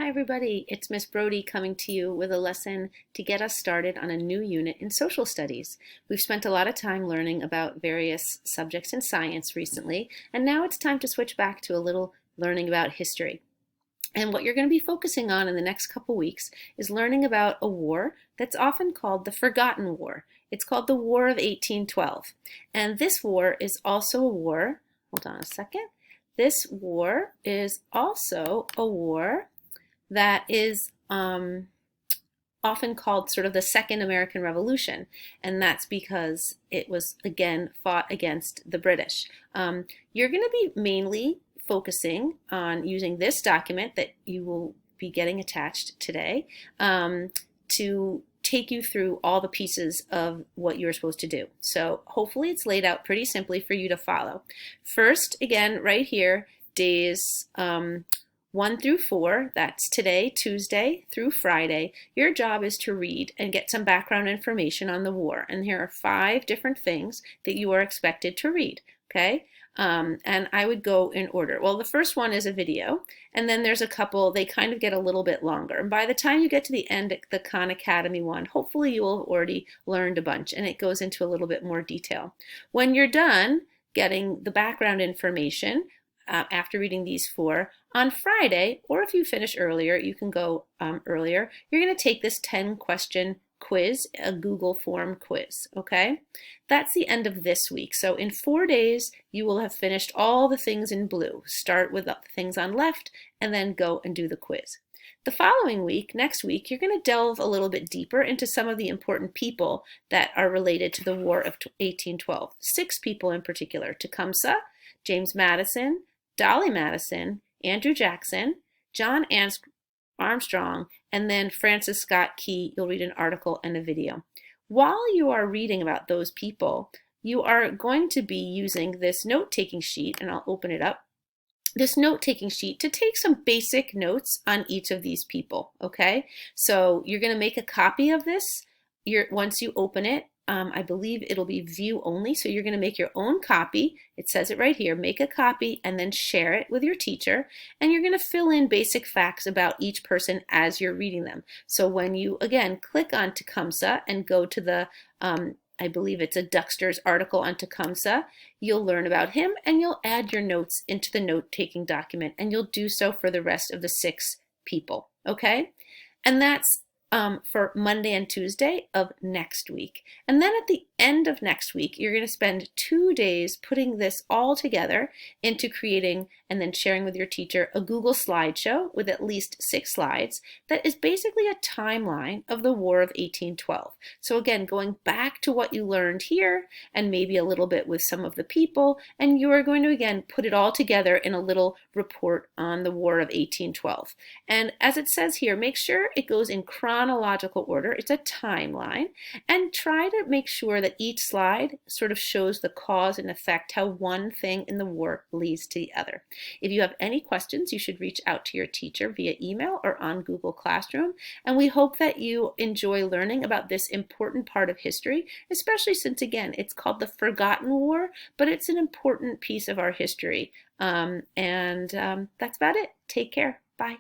Hi everybody, it's Miss Brody coming to you with a lesson to get us started on a new unit in social studies. We've spent a lot of time learning about various subjects in science recently, and now it's time to switch back to a little learning about history. And what you're going to be focusing on in the next couple weeks is learning about a war that's often called the Forgotten War. It's called the War of 1812. And this war is also a war, hold on a second, this war is also a war that is often called sort of the Second American Revolution, and that's because it was again fought against the British. You're going to be mainly focusing on using this document that you will be getting attached today to take you through all the pieces of what you're supposed to do. So hopefully it's laid out pretty simply for you to follow. First, again, right here, days 1 through 4, that's today, Tuesday through Friday, your job is to read and get some background information on the war. And here are 5 different things that you are expected to read, okay? And I would go in order. Well, the first one is a video, and then there's a couple, they kind of get a little bit longer. And by the time you get to the end, the Khan Academy one, hopefully you will have already learned a bunch, and it goes into a little bit more detail. When you're done getting the background information, after reading these 4, on Friday, or if you finish earlier, you can go earlier, you're going to take this 10-question quiz, a Google form quiz, okay? That's the end of this week. So in 4 days, you will have finished all the things in blue. Start with the things on left, and then go and do the quiz. The following week, next week, you're going to delve a little bit deeper into some of the important people that are related to the War of 1812. 6 people in particular: Tecumseh, James Madison, Dolly Madison, Andrew Jackson, John Armstrong, and then Francis Scott Key. You'll read an article and a video. While you are reading about those people, you are going to be using this note-taking sheet, and I'll open it up, this note-taking sheet to take some basic notes on each of these people, okay? So you're going to make a copy of this. Once you open it, I believe it'll be view only, so you're going to make your own copy. It says it right here, make a copy and then share it with your teacher, and you're going to fill in basic facts about each person as you're reading them. So when you, again, click on Tecumseh and go to the, I believe it's a Duxter's article on Tecumseh, you'll learn about him and you'll add your notes into the note-taking document, and you'll do so for the rest of the 6 people, okay? And that's for Monday and Tuesday of next week. And then at the end of next week, you're going to spend 2 days putting this all together into creating and then sharing with your teacher a Google slideshow with at least 6 slides that is basically a timeline of the War of 1812. So again, going back to what you learned here and maybe a little bit with some of the people, and you are going to again put it all together in a little report on the War of 1812. And as it says here, make sure it goes in chronological order. It's a timeline, and try to make sure that each slide sort of shows the cause and effect, how one thing in the war leads to the other. If you have any questions, you should reach out to your teacher via email or on Google Classroom, and we hope that you enjoy learning about this important part of history, especially since, again, it's called the Forgotten War, but it's an important piece of our history. That's about it. Take care. Bye.